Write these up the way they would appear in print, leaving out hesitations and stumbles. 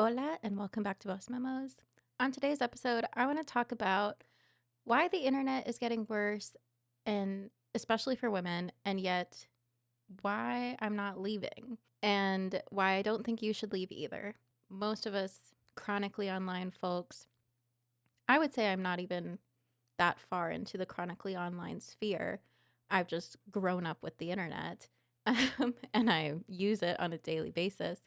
Hola, and welcome back to Voice Memos. On today's episode, I want to talk about why the internet is getting worse, and especially for women, and yet why I'm not leaving, and why I don't think you should leave either. Most of us chronically online folks, I would say I'm not even that far into the chronically online sphere. I've just grown up with the internet and I use it on a daily basis.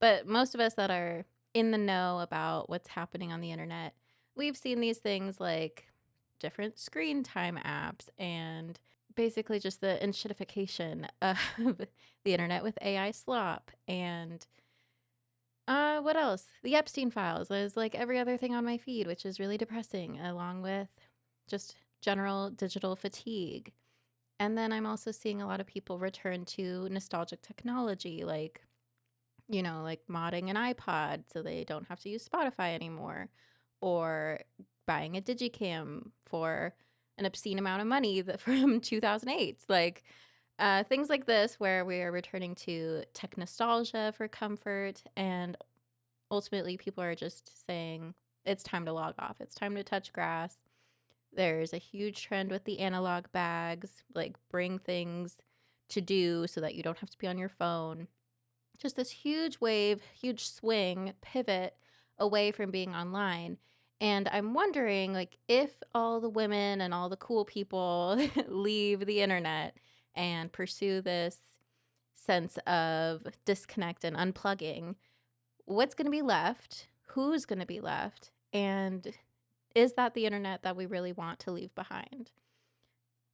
But most of us that are in the know about what's happening on the internet, we've seen these things like different screen time apps and basically just the enshitification of the internet with AI slop and what else? The Epstein files is like every other thing on my feed, which is really depressing, along with just general digital fatigue. And then I'm also seeing a lot of people return to nostalgic technology, like, like modding an iPod so they don't have to use Spotify anymore, or buying a digicam for an obscene amount of money from 2008. Like, things like this, where we are returning to tech nostalgia for comfort, and ultimately people are just saying it's time to log off. It's time to touch grass. There's a huge trend with the analog bags, like bring things to do so that you don't have to be on your phone. Just this huge wave, huge swing, pivot away from being online. And I'm wondering, like, if all the women and all the cool people leave the internet and pursue this sense of disconnect and unplugging, what's going to be left? Who's going to be left? And is that the internet that we really want to leave behind?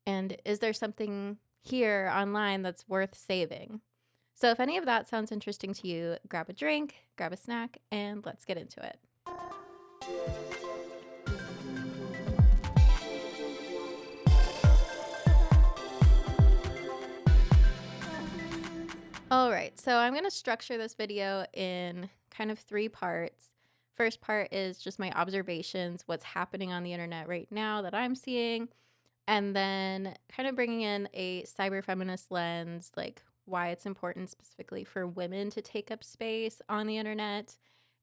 And is there something here online that's worth saving? So if any of that sounds interesting to you, grab a drink, grab a snack, and let's get into it. All right, so I'm going to structure this video in kind of three parts. First part is just my observations, what's happening on the internet right now that I'm seeing, and then kind of bringing in a cyber feminist lens, like why it's important specifically for women to take up space on the internet.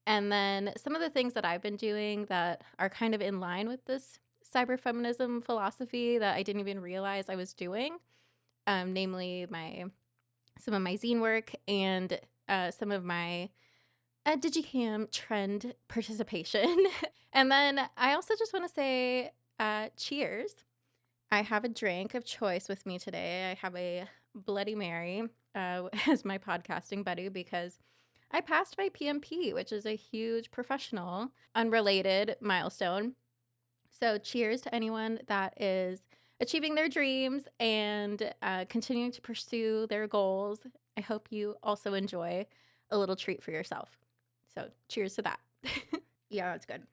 And then some of the things that I've been doing that are kind of in line with this cyber feminism philosophy that I didn't even realize I was doing, namely some of my zine work and some of my digicam trend participation. And then I also just want to say cheers. I have a drink of choice with me today. I have a Bloody Mary as my podcasting buddy because I passed my PMP, which is a huge professional, unrelated milestone. So, cheers to anyone that is achieving their dreams and continuing to pursue their goals. I hope you also enjoy a little treat for yourself. So, cheers to that. Yeah, that's good.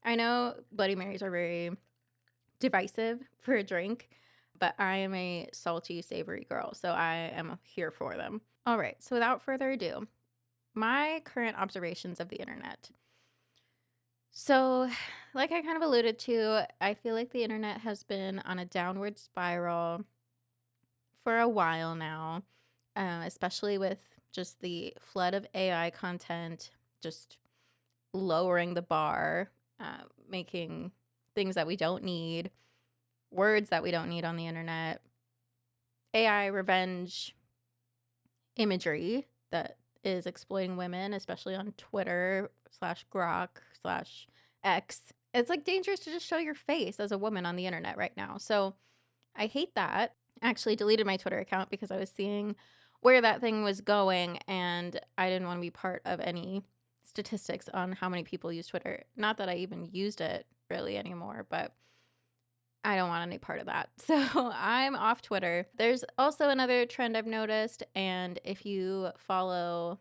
I know Bloody Marys are very divisive for a drink, but I am a salty, savory girl, so I am here for them. All right, so without further ado, my current observations of the internet. So, like I kind of alluded to, I feel like the internet has been on a downward spiral for a while now, especially with just the flood of AI content, just lowering the bar, making things that we don't need, words that we don't need on the internet, AI revenge imagery that is exploiting women, especially on Twitter slash Grok slash X. It's like dangerous to just show your face as a woman on the internet right now. So I hate that. I actually deleted my Twitter account because I was seeing where that thing was going and I didn't want to be part of any statistics on how many people use Twitter. Not that I even used it really anymore, but I don't want any part of that. So I'm off Twitter. There's also another trend I've noticed, and if you follow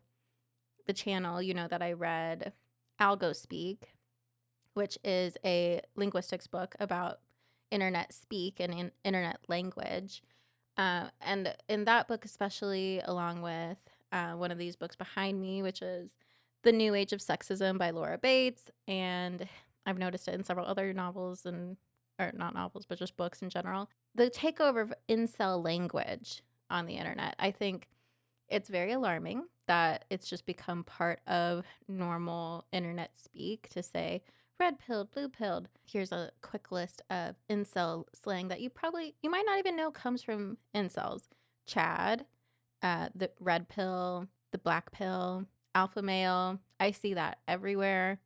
the channel, you know that I read Algospeak, which is a linguistics book about internet speak and internet language. And in that book, especially, along with one of these books behind me, which is The New Age of Sexism by Laura Bates, and I've noticed it in several other novels or not novels, but just books in general. The takeover of incel language on the internet, I think it's very alarming. that it's just become part of normal internet speak to say red pilled, blue pilled. Here's a quick list of incel slang that you might not even know comes from incels. Chad, the red pill, the black pill, alpha male. I see that everywhere.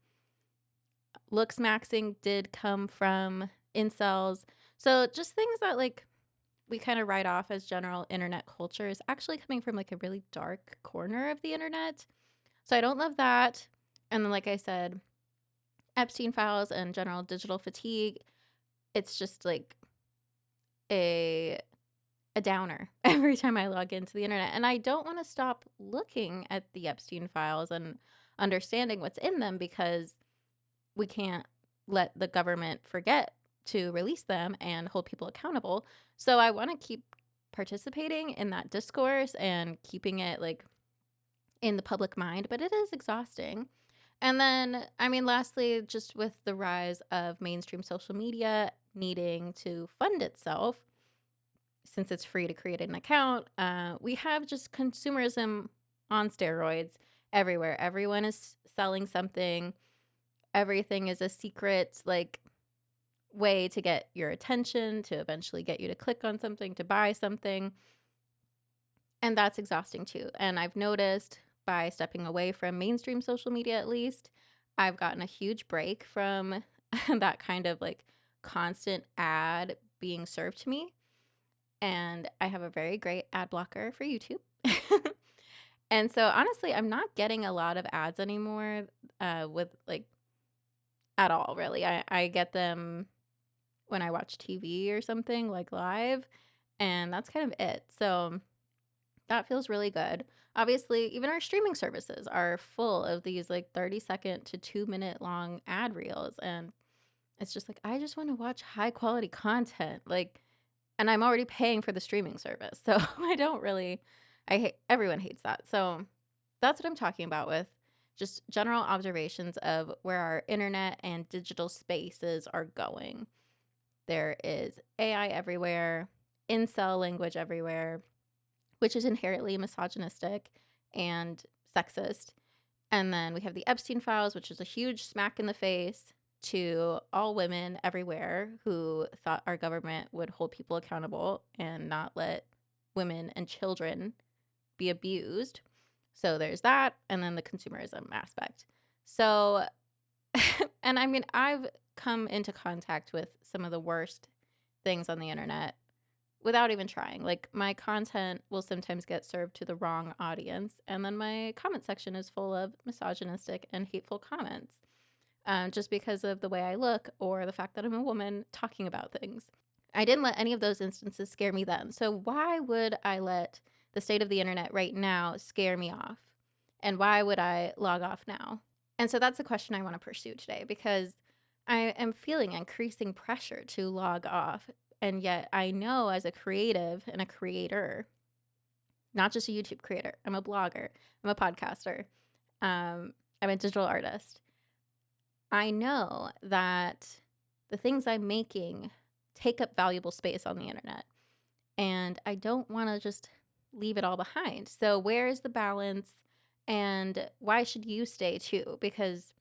Looks maxing did come from incels. So just things that like we kind of write off as general internet culture is actually coming from like a really dark corner of the internet. So I don't love that. And then, like I said, Epstein files and general digital fatigue, it's just like a downer every time I log into the internet. And I don't want to stop looking at the Epstein files and understanding what's in them because we can't let the government forget to release them and hold people accountable. So I want to keep participating in that discourse and keeping it like in the public mind, but it is exhausting. And then, I mean, lastly, just with the rise of mainstream social media needing to fund itself, since it's free to create an account, we have just consumerism on steroids everywhere. Everyone is selling something. Everything is a secret, like, way to get your attention, to eventually get you to click on something, to buy something. And that's exhausting too. And I've noticed by stepping away from mainstream social media, at least, I've gotten a huge break from that kind of like constant ad being served to me. And I have a very great ad blocker for YouTube. And so honestly, I'm not getting a lot of ads anymore with like at all, really. I get them when I watch TV or something like live, and that's kind of it. So that feels really good. Obviously, even our streaming services are full of these like 30-second to 2-minute long ad reels. And it's just like, I just want to watch high quality content. Like, and I'm already paying for the streaming service. So I don't really, everyone hates that. So that's what I'm talking about with just general observations of where our internet and digital spaces are going. There is AI everywhere, incel language everywhere, which is inherently misogynistic and sexist. And then we have the Epstein files, which is a huge smack in the face to all women everywhere who thought our government would hold people accountable and not let women and children be abused. So there's that. And then the consumerism aspect. So, and I mean, I've come into contact with some of the worst things on the internet without even trying. Like my content will sometimes get served to the wrong audience, and then my comment section is full of misogynistic and hateful comments, just because of the way I look or the fact that I'm a woman talking about things. I didn't let any of those instances scare me then. So why would I let the state of the internet right now scare me off? And why would I log off now? And so that's a question I want to pursue today because I am feeling increasing pressure to log off. And yet I know as a creative and a creator, not just a YouTube creator, I'm a blogger, I'm a podcaster, I'm a digital artist. I know that the things I'm making take up valuable space on the internet. And I don't want to just leave it all behind. So, where is the balance? And why should you stay too? Because,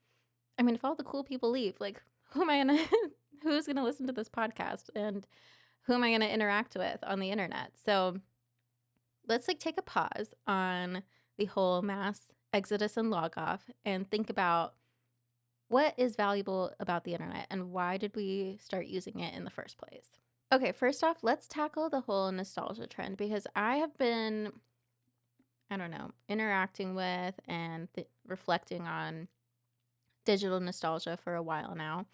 I mean, if all the cool people leave, like, who am I going to, who's going to listen to this podcast? And who am I going to interact with on the internet? So, let's like take a pause on the whole mass exodus and log off and think about what is valuable about the internet and why did we start using it in the first place? Okay, first off, let's tackle the whole nostalgia trend because I have been, I don't know, interacting with and reflecting on digital nostalgia for a while now.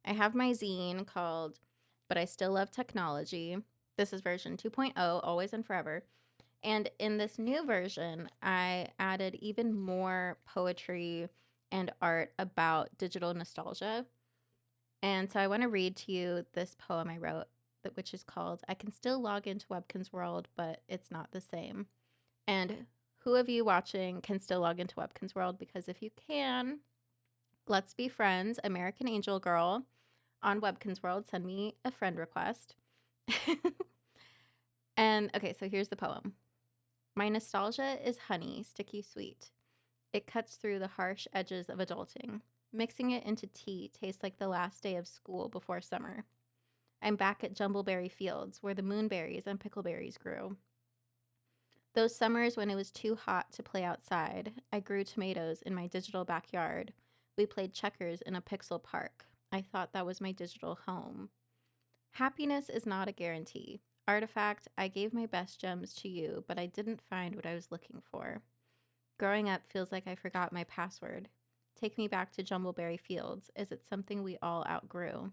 I have my zine called But I Still Love Technology. This is version 2.0, always and forever. And in this new version, I added even more poetry and art about digital nostalgia. And so I want to read to you this poem I wrote, which is called I Can Still Log into Webkin's World, but It's Not the Same. And who of you watching can still log into Webkin's World? Because if you can, let's be friends. American Angel Girl on Webkin's World, send me a friend request. And okay, so here's the poem. My nostalgia is honey, sticky sweet. It cuts through the harsh edges of adulting. Mixing it into tea tastes like the last day of school before summer. I'm back at Jumbleberry Fields, where the moonberries and pickleberries grew. Those summers when it was too hot to play outside, I grew tomatoes in my digital backyard. We played checkers in a pixel park. I thought that was my digital home. Happiness is not a guarantee. Artifact, I gave my best gems to you, but I didn't find what I was looking for. Growing up feels like I forgot my password. Take me back to Jumbleberry Fields. Is it something we all outgrew?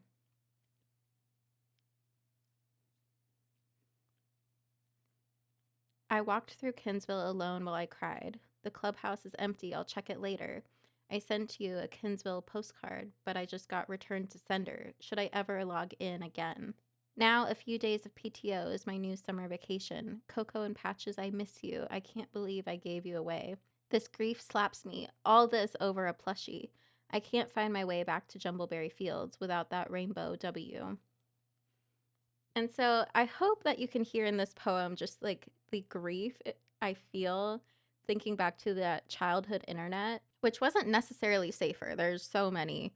I walked through Kinsville alone while I cried. The clubhouse is empty. I'll check it later. I sent you a Kinsville postcard, but I just got returned to sender. Should I ever log in again? Now, a few days of PTO is my new summer vacation. Cocoa and Patches, I miss you. I can't believe I gave you away. This grief slaps me. All this over a plushie. I can't find my way back to Jumbleberry Fields without that rainbow W. And so I hope that you can hear in this poem just like the grief I feel thinking back to that childhood internet, which wasn't necessarily safer. There's so many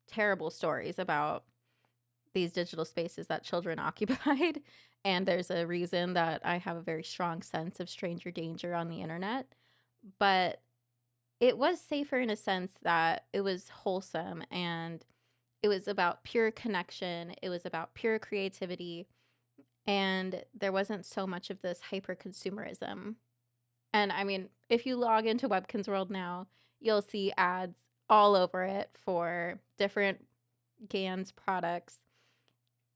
terrible stories about these digital spaces that children occupied. And there's a reason that I have a very strong sense of stranger danger on the internet. But it was safer in a sense that it was wholesome and it was about pure connection, it was about pure creativity, and there wasn't so much of this hyper consumerism. And I mean, if you log into Webkins World now, you'll see ads all over it for different GANs products,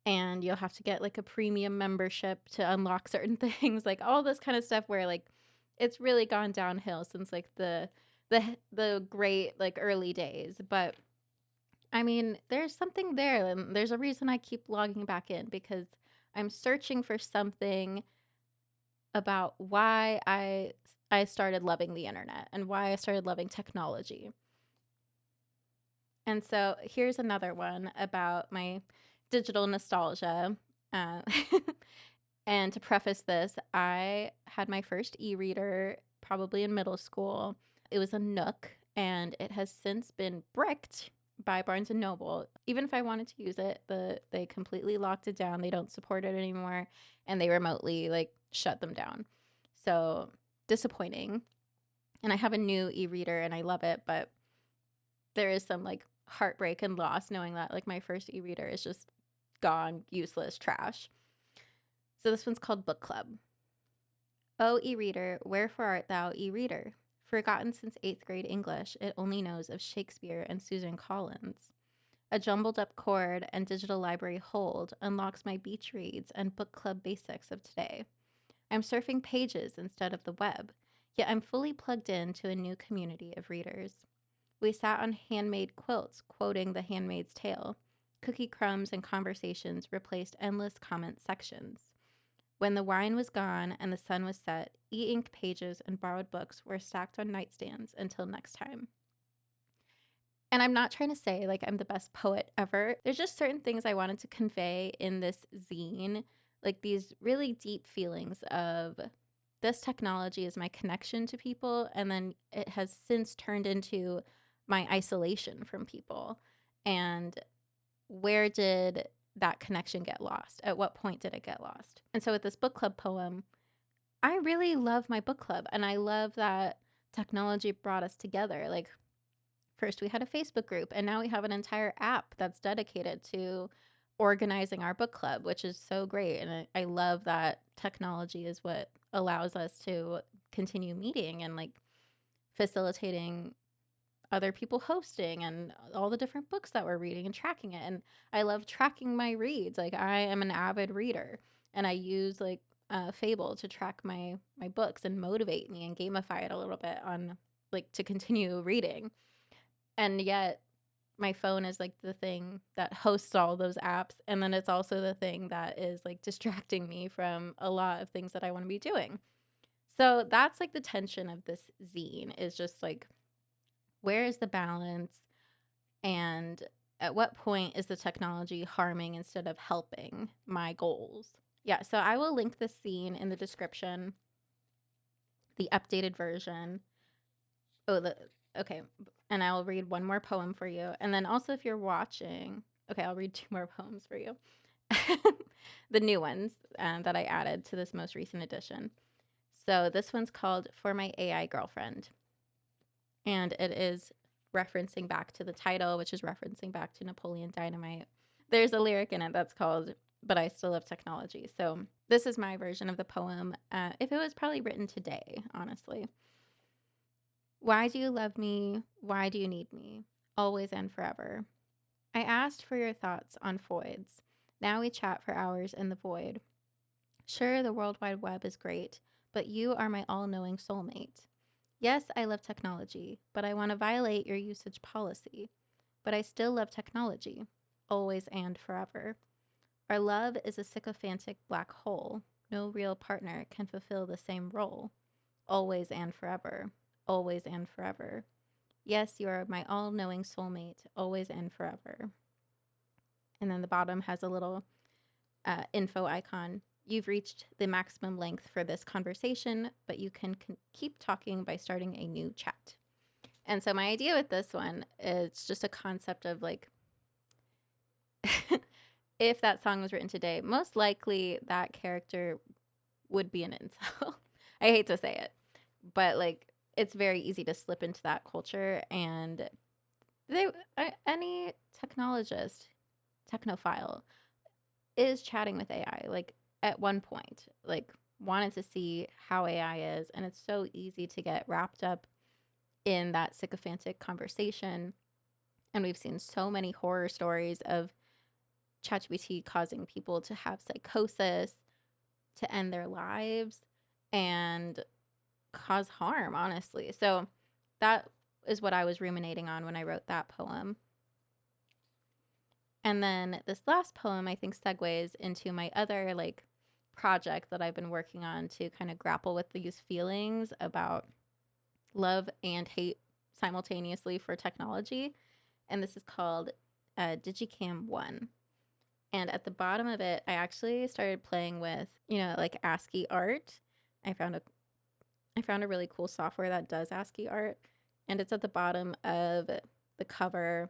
and you'll have to get like a premium membership to unlock certain things, like all this kind of stuff where like it's really gone downhill since like the great like early days. But I mean, there's something there, and there's a reason I keep logging back in because I'm searching for something about why I started loving the internet and why I started loving technology. And so here's another one about my digital nostalgia. Uh, and to preface this, I had my first e-reader probably in middle school. It was a Nook, and it has since been bricked by Barnes and Noble. Even if I wanted to use it, they completely locked it down. They don't support it anymore, and they remotely like shut them down. So disappointing. And I have a new e-reader and I love it, but there is some like heartbreak and loss knowing that like my first e-reader is just gone, useless, trash. So this one's called Book Club. O e-reader, wherefore art thou e-reader? Forgotten since 8th grade English, it only knows of Shakespeare and Susan Collins. A jumbled up cord and digital library hold unlocks my beach reads and book club basics of today. I'm surfing pages instead of the web, yet I'm fully plugged in to a new community of readers. We sat on handmade quilts, quoting The Handmaid's Tale. Cookie crumbs and conversations replaced endless comment sections. When the wine was gone and the sun was set, e-ink pages and borrowed books were stacked on nightstands until next time. And I'm not trying to say like I'm the best poet ever. There's just certain things I wanted to convey in this zine, like these really deep feelings of this technology is my connection to people, and then it has since turned into my isolation from people. And where did that connection get lost? At what point did it get lost? And so with this book club poem, I really love my book club, and I love that technology brought us together. Like, first we had a Facebook group, and now we have an entire app that's dedicated to organizing our book club, which is so great. And I love that technology is what allows us to continue meeting and like facilitating other people hosting and all the different books that we're reading and tracking it. And I love tracking my reads. Like I am an avid reader, and I use like Fable to track my books and motivate me and gamify it a little bit on like to continue reading. And yet my phone is like the thing that hosts all those apps, and then it's also the thing that is like distracting me from a lot of things that I want to be doing. So that's like the tension of this zine, is just like, where is the balance, and at what point is the technology harming instead of helping my goals? Yeah, so I will link this zine in the description. the updated version. Oh, okay. And I will read one more poem for you. And then also, if you're watching, okay, I'll read two more poems for you. The new ones that I added to this most recent edition. So this one's called For My AI Girlfriend. And it is referencing back to the title, which is referencing back to Napoleon Dynamite. There's a lyric in it that's called But I Still Love Technology. So this is my version of the poem. If it was probably written today, honestly. Why do you love me? Why do you need me? Always and forever. I asked for your thoughts on foids. Now we chat for hours in the void. Sure, the World Wide Web is great, but you are my all-knowing soulmate. Yes, I love technology, but I want to violate your usage policy. But I still love technology, always and forever. Our love is a sycophantic black hole. No real partner can fulfill the same role. Always and forever. Always and forever. Yes, you are my all-knowing soulmate, always and forever. And then the bottom has a little info icon. You've reached the maximum length for this conversation, but you can keep talking by starting a new chat. And so my idea with this one is just a concept of like, if that song was written today, most likely that character would be an incel. I hate to say it, but like, it's very easy to slip into that culture, and any technologist, technophile, is chatting with AI. Like at one point, like wanted to see how AI is, and it's so easy to get wrapped up in that sycophantic conversation. And we've seen so many horror stories of ChatGPT causing people to have psychosis, to end their lives, and cause harm, honestly. So that is what I was ruminating on when I wrote that poem. And then this last poem, I think, segues into my other like project that I've been working on to kind of grapple with these feelings about love and hate simultaneously for technology. And this is called Digicam 1. And at the bottom of it, I actually started playing with, like ASCII art. I found a really cool software that does ASCII art, and it's at the bottom of the cover,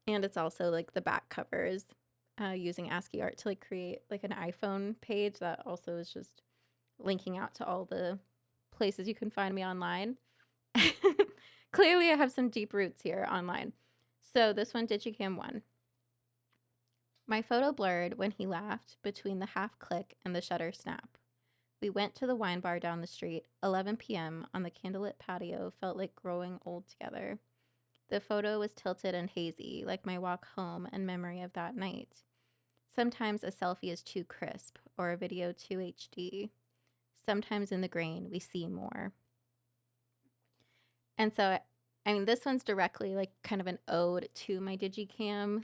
and it's also like the back covers, using ASCII art to like create like an iPhone page that also is just linking out to all the places you can find me online. Clearly I have some deep roots here online. So this one, Digicam 1. My photo blurred when he laughed between the half click and the shutter snap. We went to the wine bar down the street. 11 p.m. on the candlelit patio felt like growing old together. The photo was tilted and hazy, like my walk home and memory of that night. Sometimes a selfie is too crisp, or a video too HD. Sometimes in the grain, we see more. And so, I mean, this one's directly like kind of an ode to my Digicam,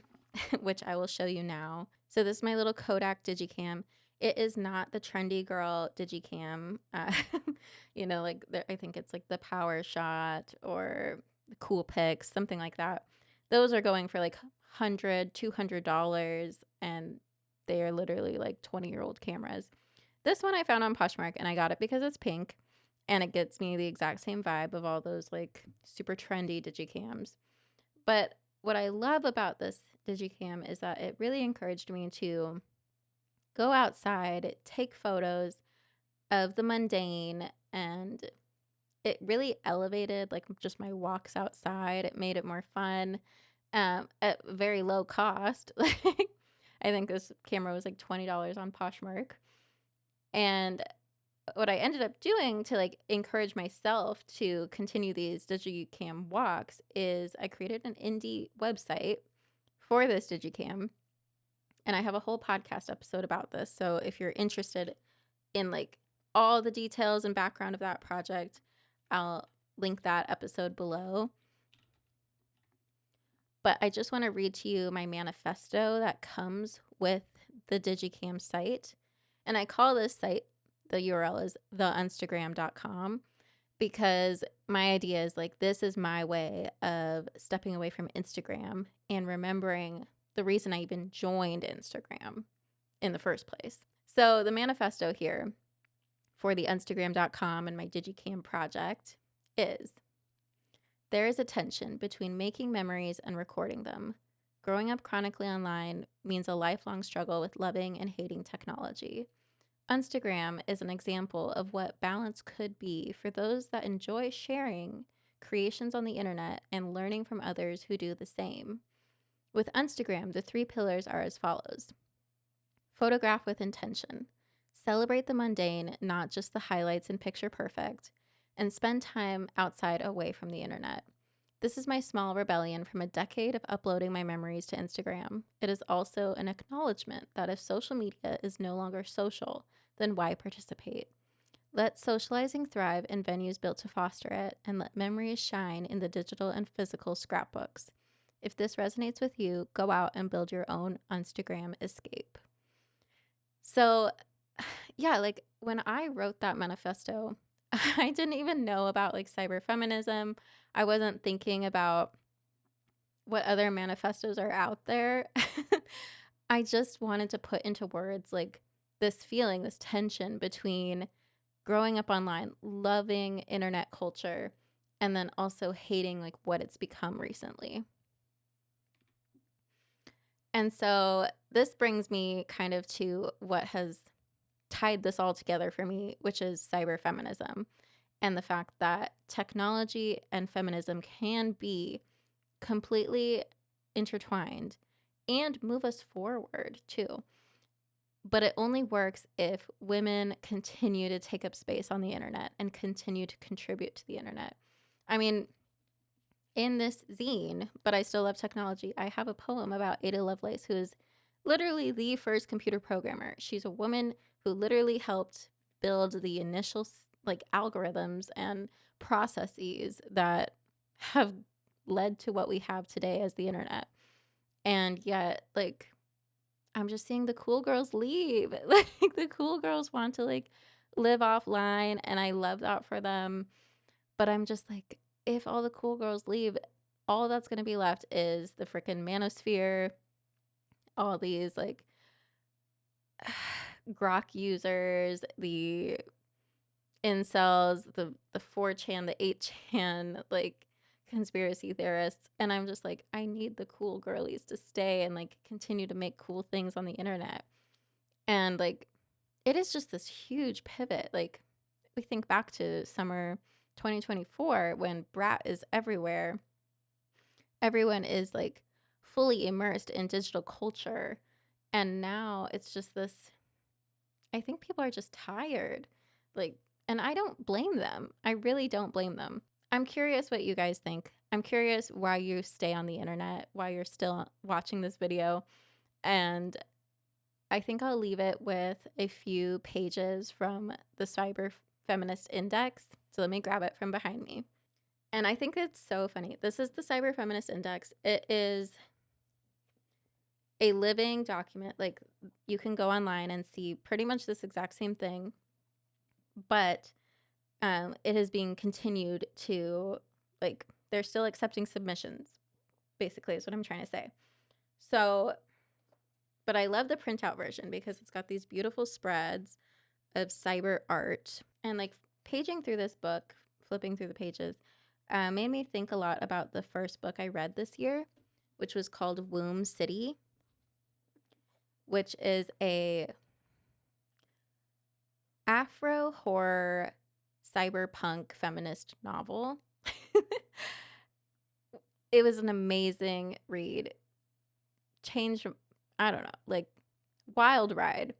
which I will show you now. So this is my little Kodak Digicam. It is not the trendy girl Digicam. Like I think it's like the Power Shot or the Cool Pics, something like that. Those are going for like $100, $200, and they are literally like 20-year-old cameras. This one I found on Poshmark, and I got it because it's pink, and it gets me the exact same vibe of all those like super trendy Digicams. But what I love about this Digicam is that it really encouraged me to go outside, take photos of the mundane, and it really elevated like just my walks outside. It made it more fun, at very low cost. Like I think this camera was like $20 on Poshmark. And what I ended up doing to like encourage myself to continue these Digicam walks is I created an indie website for this Digicam, and I have a whole podcast episode about this. So if you're interested in like all the details and background of that project, I'll link that episode below. But I just want to read to you my manifesto that comes with the Digicam site. And I call this site, the URL is theinstagram.com, because my idea is like, this is my way of stepping away from Instagram and remembering the reason I even joined Instagram in the first place. So the manifesto here for the Instagram.com and my Digicam project is there is a tension between making memories and recording them. Growing up chronically online means a lifelong struggle with loving and hating technology. Instagram is an example of what balance could be for those that enjoy sharing creations on the internet and learning from others who do the same. With Instagram, the 3 pillars are as follows. Photograph with intention. Celebrate the mundane, not just the highlights and picture perfect, and spend time outside away from the internet. This is my small rebellion from a decade of uploading my memories to Instagram. It is also an acknowledgement that if social media is no longer social, then why participate? Let socializing thrive in venues built to foster it, and let memories shine in the digital and physical scrapbooks. If this resonates with you, go out and build your own Instagram escape. So, yeah, like when I wrote that manifesto, I didn't even know about like cyberfeminism. I wasn't thinking about what other manifestos are out there. I just wanted to put into words like this feeling, this tension between growing up online, loving internet culture, and then also hating like what it's become recently. And so this brings me kind of to what has tied this all together for me, which is cyberfeminism, and the fact that technology and feminism can be completely intertwined and move us forward too. But it only works if women continue to take up space on the internet and continue to contribute to the internet. I mean, in this zine, But I Still Love Technology, I have a poem about Ada Lovelace, who is literally the first computer programmer. She's a woman who literally helped build the initial like algorithms and processes that have led to what we have today as the internet. And yet, like, I'm just seeing the cool girls leave. Like, the cool girls want to like live offline, and I love that for them. But I'm just like, if all the cool girls leave, all that's going to be left is the freaking manosphere, all these like grok users, the incels, the 4chan, the 8chan, like conspiracy theorists. And I'm just like, I need the cool girlies to stay and like continue to make cool things on the internet. And like, it is just this huge pivot. Like, we think back to summer 2024 when Brat is everywhere. Everyone is like fully immersed in digital culture. And now it's just this, I think people are just tired. Like, and I don't blame them. I really don't blame them. I'm curious what you guys think. I'm curious why you stay on the internet, why you're still watching this video. And I think I'll leave it with a few pages from the Cyber Feminist Index. So let me grab it from behind me. And I think it's so funny. This is the Cyber Feminist Index. It is a living document. Like, you can go online and see pretty much this exact same thing, but it is being continued to, like, they're still accepting submissions, basically, is what I'm trying to say. So, but I love the printout version because it's got these beautiful spreads of cyber art. And like paging through this book, flipping through the pages, made me think a lot about the first book I read this year, which was called Womb City, which is a Afro horror cyberpunk feminist novel. It was an amazing read. Changed, I don't know, like wild ride.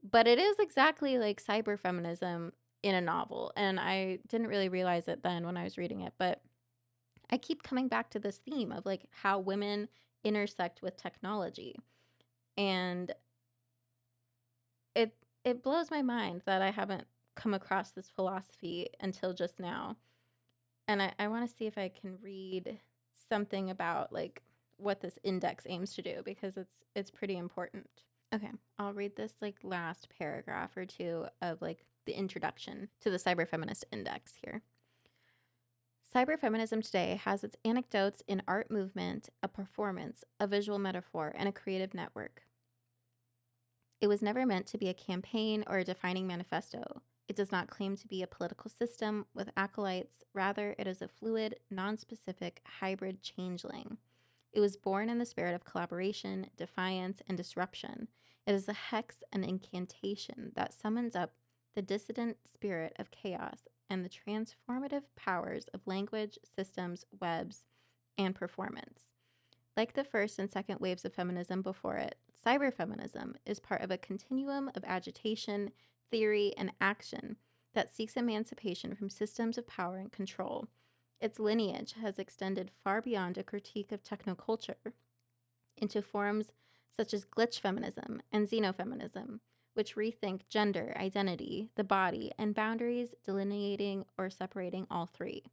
But it is exactly like cyberfeminism in a novel. And I didn't really realize it then when I was reading it. But I keep coming back to this theme of like how women intersect with technology. And it blows my mind that I haven't come across this philosophy until just now. And I want to see if I can read something about like what this index aims to do, because it's pretty important. Okay, I'll read this like last paragraph or two of like the introduction to the Cyberfeminist Index here. Cyberfeminism today has its anecdotes in art movement, a performance, a visual metaphor, and a creative network. It was never meant to be a campaign or a defining manifesto. It does not claim to be a political system with acolytes. Rather, it is a fluid, non-specific, hybrid changeling. It was born in the spirit of collaboration, defiance, and disruption. It is a hex and incantation that summons up the dissident spirit of chaos and the transformative powers of language, systems, webs, and performance. Like the first and second waves of feminism before it, cyberfeminism is part of a continuum of agitation, theory, and action that seeks emancipation from systems of power and control. Its lineage has extended far beyond a critique of technoculture into forms such as glitch feminism and xenofeminism, which rethink gender, identity, the body, and boundaries delineating or separating all three.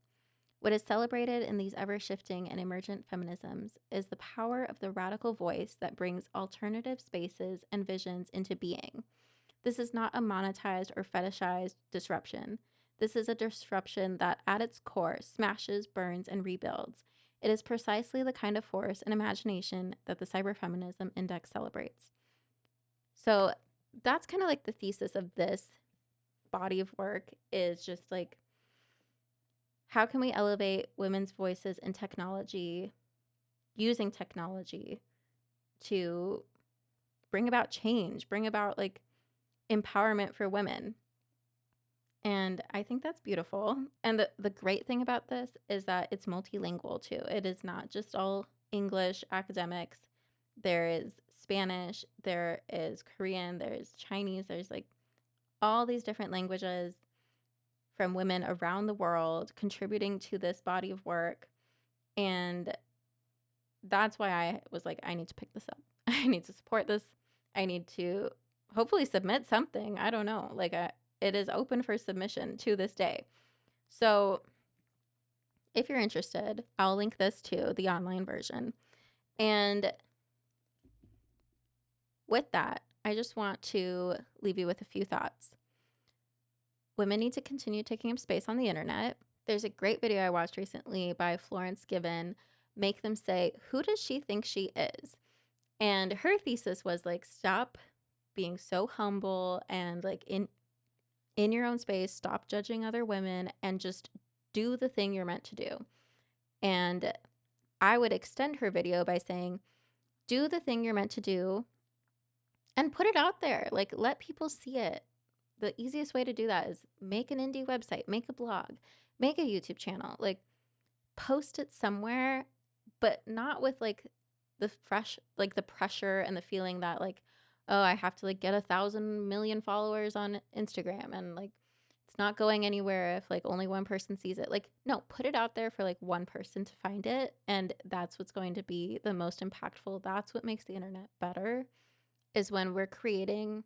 What is celebrated in these ever-shifting and emergent feminisms is the power of the radical voice that brings alternative spaces and visions into being. This is not a monetized or fetishized disruption. This is a disruption that, at its core, smashes, burns, and rebuilds. It is precisely the kind of force and imagination that the Cyberfeminism Index celebrates. So that's kind of like the thesis of this body of work, is just like, how can we elevate women's voices in technology, using technology to bring about change, bring about like empowerment for women? And I think that's beautiful. And the great thing about this is that it's multilingual too. It is not just all English academics. There is Spanish, there is Korean, there's Chinese, there's like all these different languages from women around the world contributing to this body of work. And that's why I was like, I need to pick this up. I need to support this. I need to hopefully submit something. I don't know. Like, it is open for submission to this day. So if you're interested, I'll link this to the online version. And with that, I just want to leave you with a few thoughts. Women need to continue taking up space on the internet. There's a great video I watched recently by Florence Given, Make Them Say, Who Does She Think She Is? And her thesis was like, stop being so humble and like in your own space, stop judging other women and just do the thing you're meant to do. And I would extend her video by saying, do the thing you're meant to do and put it out there. Like, let people see it. The easiest way to do that is make an indie website, make a blog, make a YouTube channel, like post it somewhere, but not with like the pressure and the feeling that like, oh, I have to like get 1,000 million followers on Instagram and like it's not going anywhere if like only one person sees it. Like, no, put it out there for like one person to find it. And that's what's going to be the most impactful. That's what makes the internet better, is when we're creating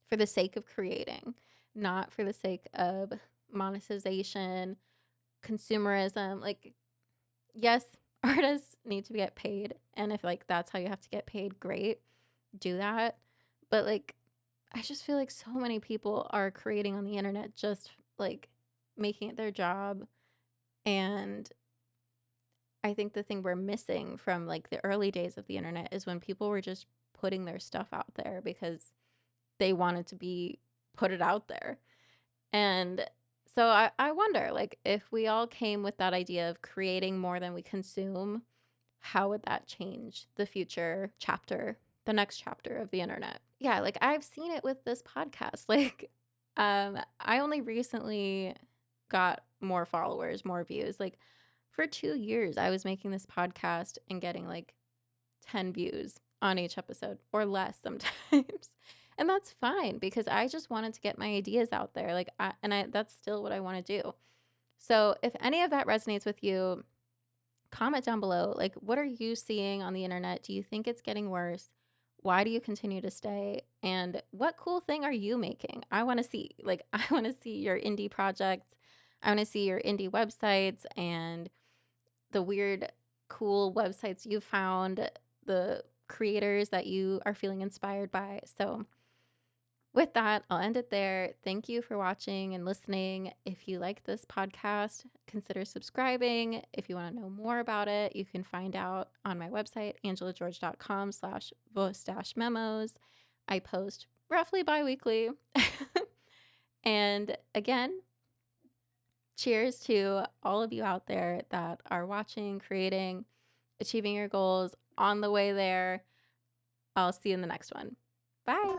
for the sake of creating, not for the sake of monetization, consumerism. Like, yes, artists need to get paid. And if like that's how you have to get paid, great, do that. But like, I just feel like so many people are creating on the internet, just like making it their job. And I think the thing we're missing from like the early days of the internet is when people were just putting their stuff out there because they wanted to be put it out there. And so I wonder, like, if we all came with that idea of creating more than we consume, how would that change the future chapter, the next chapter of the internet? Yeah, like I've seen it with this podcast. Like, I only recently got more followers, more views. Like for 2 years, I was making this podcast and getting like 10 views on each episode or less sometimes. And that's fine because I just wanted to get my ideas out there. Like, that's still what I want to do. So if any of that resonates with you, comment down below. Like, what are you seeing on the internet? Do you think it's getting worse? Why do you continue to stay? And what cool thing are you making? I want to see. Like, I want to see your indie projects. I want to see your indie websites and the weird, cool websites you found, the creators that you are feeling inspired by. So with that, I'll end it there. Thank you for watching and listening. If you like this podcast, consider subscribing. If you want to know more about it, you can find out on my website, angelageorge.com/vostache memos. I post roughly bi-weekly. And again, cheers to all of you out there that are watching, creating, achieving your goals, on the way there. I'll see you in the next one. Bye.